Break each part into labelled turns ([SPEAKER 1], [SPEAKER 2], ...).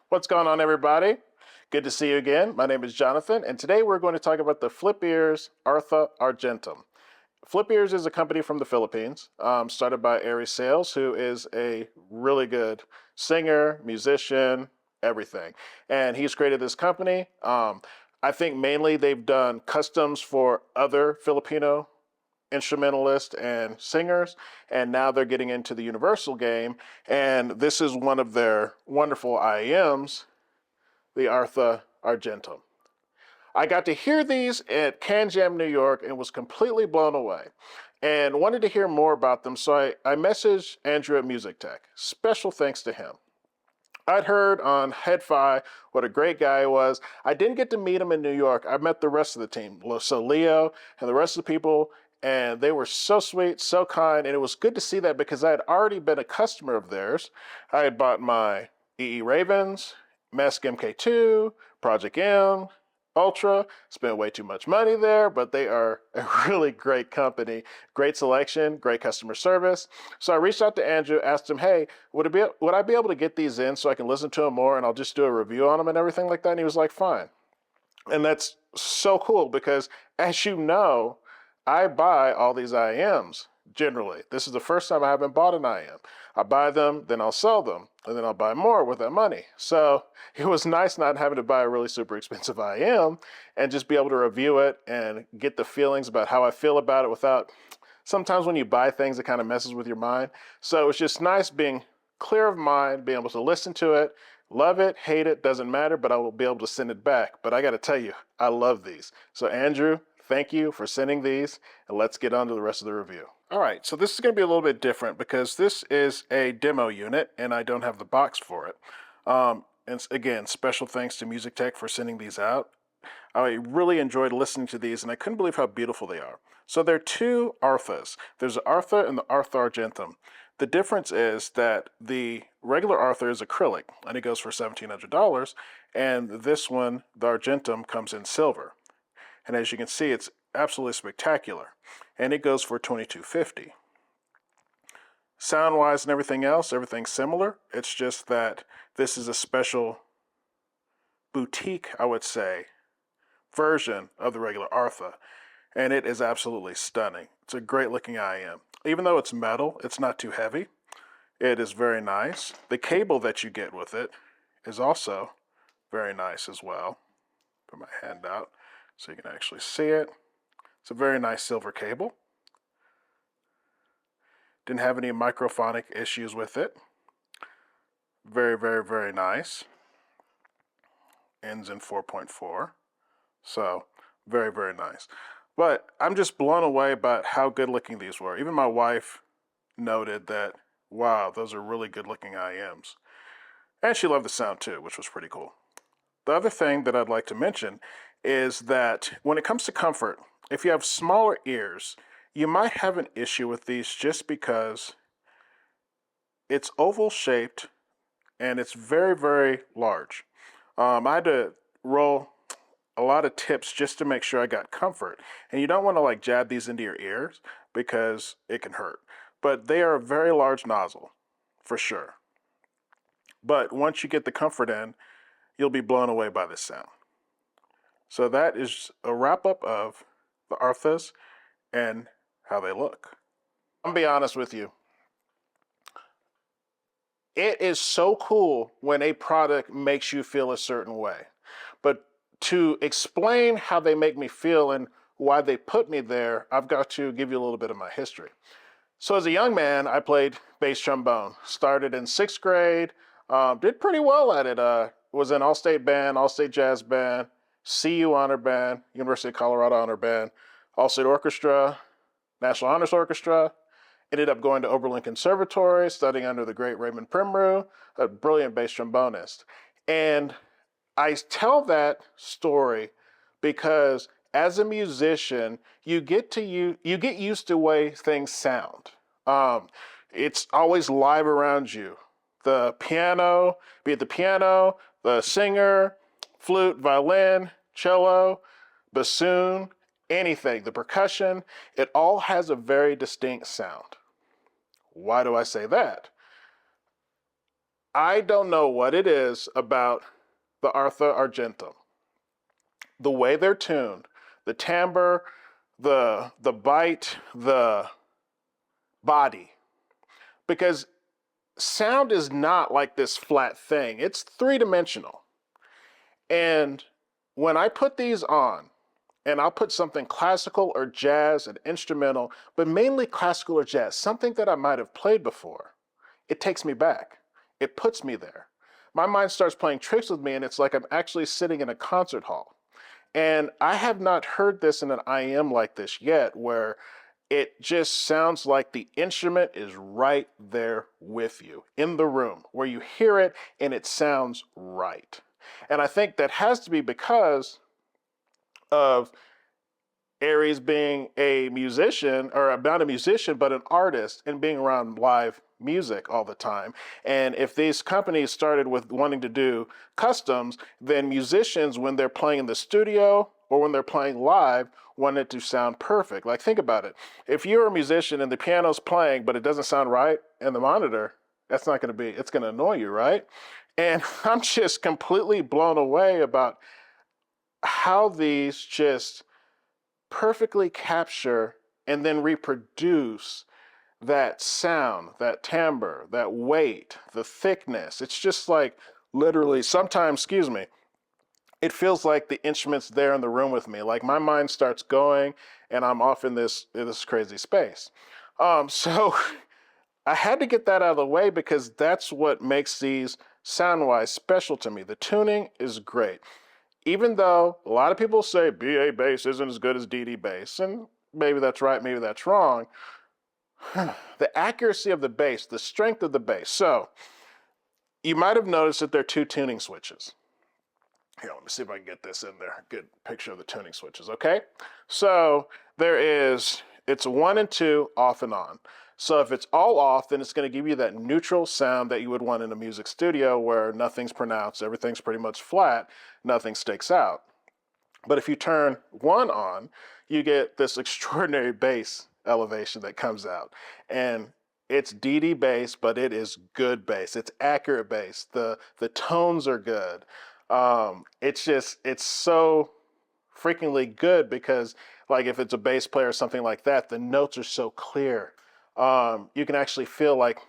[SPEAKER 1] What's going on, everybody? Good to see you again. My name is Jonathan, and today we're going to talk about the FlipEars Artha Argentum. FlipEars is a company from the Philippines, started by Aries Sales, who is a really good singer, musician, everything. And he's created this company. I think mainly they've done customs for other Filipino instrumentalists and singers, and now they're getting into the universal game, and this is one of their wonderful IEMs, the Artha Argentum. I got to hear these at Can Jam, New York, and was completely blown away and wanted to hear more about them, so I messaged Andrew at Music Tech. Special thanks to him. I'd heard on HeadFi what a great guy he was. I didn't get to meet him in New York. I met the rest of the team, so Leo and the rest of the people, and they were so sweet, so kind, and it was good to see that because I had already been a customer of theirs. I had bought my EE Ravens, Mask MK2, Project M, Ultra, spent way too much money there, but they are a really great company, great selection, great customer service. So I reached out to Andrew, asked him, hey, would I be able to get these in so I can listen to them more and I'll just do a review on them and everything like that? And he was like, fine. And that's so cool because, as you know, I buy all these IEMs generally. This is the first time I haven't bought an IEM. I buy them, then I'll sell them, and then I'll buy more with that money. So it was nice not having to buy a really super expensive IEM and just be able to review it and get the feelings about how I feel about it without, sometimes when you buy things, it kind of messes with your mind. So it's just nice being clear of mind, being able to listen to it, love it, hate it, doesn't matter, but I will be able to send it back. But I got to tell you, I love these. So Andrew, thank you for sending these, and let's get on to the rest of the review. All right, so this is going to be a little bit different because this is a demo unit, and I don't have the box for it. And again, special thanks to Music Tech for sending these out. I really enjoyed listening to these, and I couldn't believe how beautiful they are. So there are two Arthas. There's the Artha and the Artha Argentum. The difference is that the regular Artha is acrylic, and it goes for $1,700, and this one, the Argentum, comes in silver. And as you can see, it's absolutely spectacular. And it goes for $2,250. Sound-wise and everything else, everything's similar. It's just that this is a special boutique, I would say, version of the regular Artha. And it is absolutely stunning. It's a great-looking IEM. Even though it's metal, it's not too heavy. It is very nice. The cable that you get with it is also very nice as well. Put my hand out so you can actually see it. It's a very nice silver cable. Didn't have any microphonic issues with it. Very, very, very nice. Ends in 4.4. So, very, very nice. But I'm just blown away by how good looking these were. Even my wife noted that, wow, those are really good looking IEMs. And she loved the sound too, which was pretty cool. The other thing that I'd like to mention is that when it comes to comfort, if you have smaller ears, you might have an issue with these just because it's oval shaped and it's very, very large. I had to roll a lot of tips just to make sure I got comfort. And you don't want to like jab these into your ears because it can hurt. But they are a very large nozzle, for sure. But once you get the comfort in, you'll be blown away by this sound. So that is a wrap-up of the Arthas and how they look. I'll be honest with you. It is so cool when a product makes you feel a certain way. But to explain how they make me feel and why they put me there, I've got to give you a little bit of my history. So as a young man, I played bass trombone. Started in 6th grade, did pretty well at it. Was in All-State Band, All-State Jazz Band, CU Honor Band, University of Colorado Honor Band, All-State Orchestra, National Honors Orchestra. Ended up going to Oberlin Conservatory, studying under the great Raymond Primrose, a brilliant bass trombonist. And I tell that story because as a musician, you get used to the way things sound. It's always live around you. The piano, be it the piano, the singer, flute, violin, cello, bassoon, anything, the percussion, it all has a very distinct sound. Why do I say that? I don't know what it is about the Artha Argentum, the way they're tuned, the timbre, the bite, the body, because sound is not like this flat thing. It's three-dimensional. And when I put these on, and I'll put something classical or jazz and instrumental, but mainly classical or jazz, something that I might have played before, it takes me back. It puts me there. My mind starts playing tricks with me, and it's like I'm actually sitting in a concert hall. And I have not heard this in an IEM like this yet, where it just sounds like the instrument is right there with you in the room, where you hear it and it sounds right. And I think that has to be because of Aries being a musician, or not a musician, but an artist, and being around live music all the time. And if these companies started with wanting to do customs, then musicians, when they're playing in the studio or when they're playing live, want it to sound perfect. Like, think about it. If you're a musician and the piano's playing, but it doesn't sound right in the monitor, that's not going to be, it's going to annoy you, right? And I'm just completely blown away about how these just perfectly capture and then reproduce that sound, that timbre, that weight, the thickness. It's just like literally sometimes, excuse me, it feels like the instrument's there in the room with me. Like my mind starts going and I'm off in this crazy space. So I had to get that out of the way because that's what makes these sound-wise special to me. The tuning is great. Even though a lot of people say BA bass isn't as good as DD bass, and maybe that's right, maybe that's wrong, the accuracy of the bass, the strength of the bass. So you might have noticed that there are two tuning switches. Here, let me see if I can get this in there. Good picture of the tuning switches, okay? So it's 1 and 2, off and on. So if it's all off, then it's going to give you that neutral sound that you would want in a music studio where nothing's pronounced, everything's pretty much flat, nothing sticks out. But if you turn 1 on, you get this extraordinary bass elevation that comes out. And it's DD bass, but it is good bass. It's accurate bass. The tones are good. It's so freakingly good because, like, if it's a bass player or something like that, the notes are so clear. You can actually feel like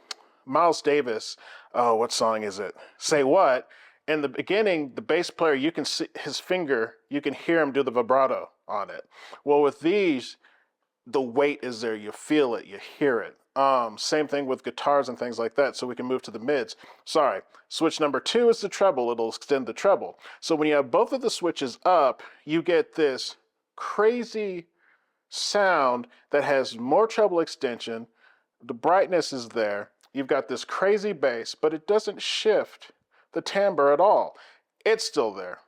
[SPEAKER 1] Miles Davis, oh, what song is it? Say What? In the beginning, the bass player, you can see his finger, you can hear him do the vibrato on it. Well, with these, the weight is there. You feel it, you hear it. Same thing with guitars and things like that. So we can move to the mids. Sorry, switch number 2 is the treble. It'll extend the treble. So when you have both of the switches up, you get this crazy sound that has more treble extension. The brightness is there. You've got this crazy bass, but it doesn't shift the timbre at all. It's still there.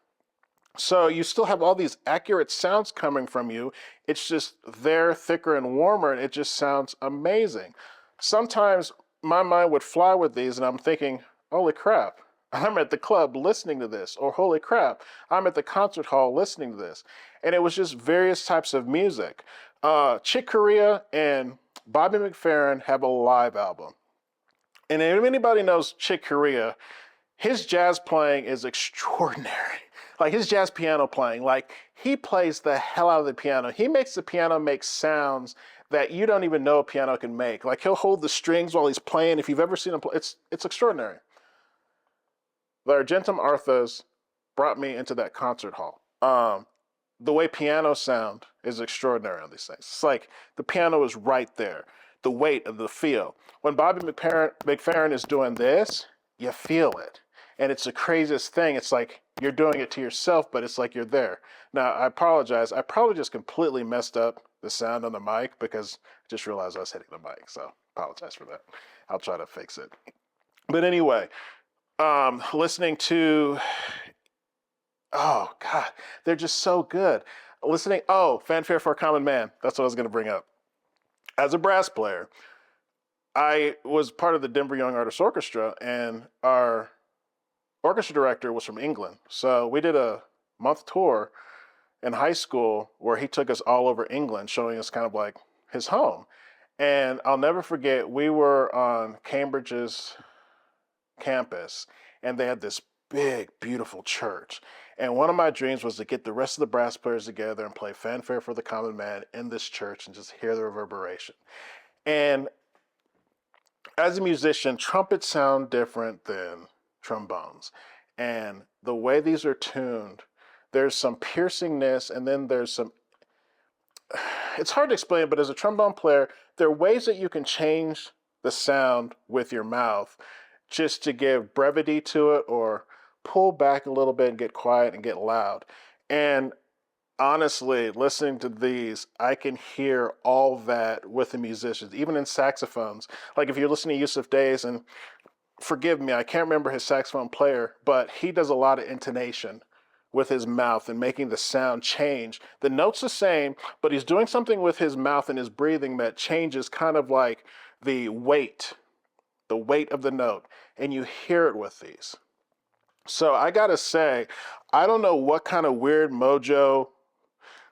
[SPEAKER 1] So you still have all these accurate sounds coming from you. It's just there, thicker and warmer, and it just sounds amazing. Sometimes my mind would fly with these, and I'm thinking, holy crap, I'm at the club listening to this, or holy crap, I'm at the concert hall listening to this. And it was just various types of music. Chick Corea and Bobby McFerrin have a live album. And if anybody knows Chick Corea, his jazz playing is extraordinary. Like his jazz piano playing, like he plays the hell out of the piano. He makes the piano make sounds that you don't even know a piano can make. Like he'll hold the strings while he's playing. If you've ever seen him play, it's extraordinary. The Argentum Arthas brought me into that concert hall. The way piano sound is extraordinary on these things. It's like the piano is right there. The weight of the feel. When Bobby McFerrin is doing this, you feel it. And it's the craziest thing. It's like you're doing it to yourself, but it's like you're there. Now, I apologize. I probably just completely messed up the sound on the mic because I just realized I was hitting the mic. So apologize for that. I'll try to fix it. But anyway, listening to, oh God, they're just so good. Listening, Fanfare for a Common Man. That's what I was going to bring up. As a brass player, I was part of the Denver Young Artists Orchestra, and our orchestra director was from England. So we did a month tour in high school where he took us all over England, showing us kind of like his home. And I'll never forget, we were on Cambridge's campus, and they had this big, beautiful church. And one of my dreams was to get the rest of the brass players together and play Fanfare for the Common Man in this church and just hear the reverberation. And as a musician, trumpets sound different than trombones. And the way these are tuned, there's some piercingness, and then there's some, it's hard to explain, but as a trombone player, there are ways that you can change the sound with your mouth just to give brevity to it, or pull back a little bit and get quiet and get loud. And honestly, listening to these, I can hear all that with the musicians, even in saxophones. Like if you're listening to Yusuf Days, and forgive me, I can't remember his saxophone player, but he does a lot of intonation with his mouth and making the sound change. The note's the same, but he's doing something with his mouth and his breathing that changes kind of like the weight of the note, and you hear it with these. So I gotta say, I don't know what kind of weird mojo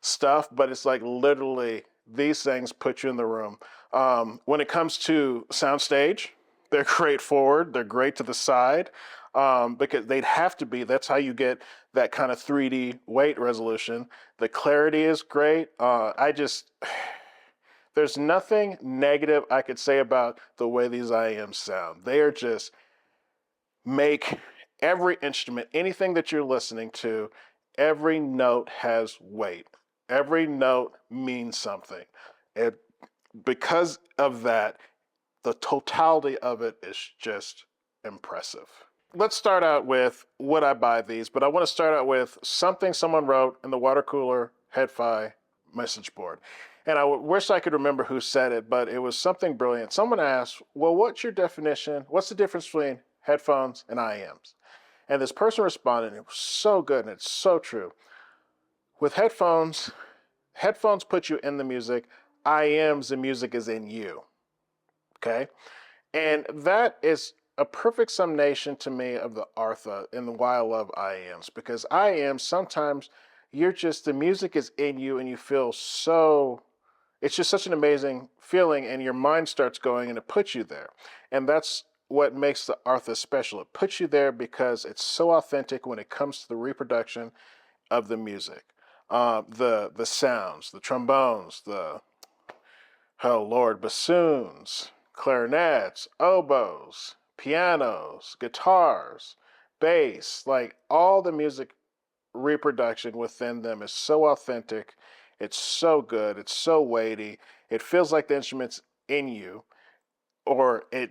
[SPEAKER 1] stuff, but it's like literally these things put you in the room. When it comes to soundstage, they're great forward, they're great to the side, because they'd have to be. That's how you get that kind of 3D weight resolution. The clarity is great. There's nothing negative I could say about the way these IEMs sound. They are just make every instrument, anything that you're listening to, every note has weight. Every note means something. Because of that, the totality of it is just impressive. Let's start out with would I buy these, but I want to start out with something someone wrote in the water cooler HeadFi message board. And I wish I could remember who said it, but it was something brilliant. Someone asked, well, what's your definition? What's the difference between headphones and IEMs? And this person responded, and it was so good, and it's so true. With headphones put you in the music. IEMs, the music is in you. Okay? And that is a perfect summation to me of the Artha and why I love IEMs. Because IEMs, sometimes the music is in you and you feel so, it's just such an amazing feeling, and your mind starts going and it puts you there. And that's what makes the Artha special. It puts you there because it's so authentic when it comes to the reproduction of the music. The sounds, the trombones, bassoons, clarinets, oboes, pianos, guitars, bass, like all the music reproduction within them is so authentic. It's so good. It's so weighty. It feels like the instrument's in you, in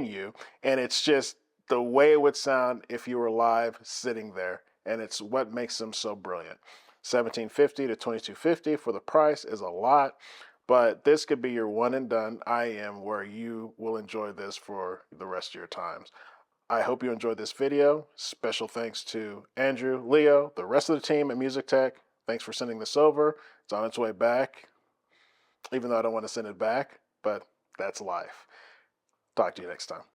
[SPEAKER 1] you. And it's just the way it would sound if you were live sitting there. And it's what makes them so brilliant. $1,750 to $2,250 for the price is a lot, but this could be your one and done IEM where you will enjoy this for the rest of your times. I hope you enjoyed this video. Special thanks to Andrew, Leo, the rest of the team at Music Tech. Thanks for sending this over. It's on its way back, even though I don't want to send it back, but that's life. Talk to you next time.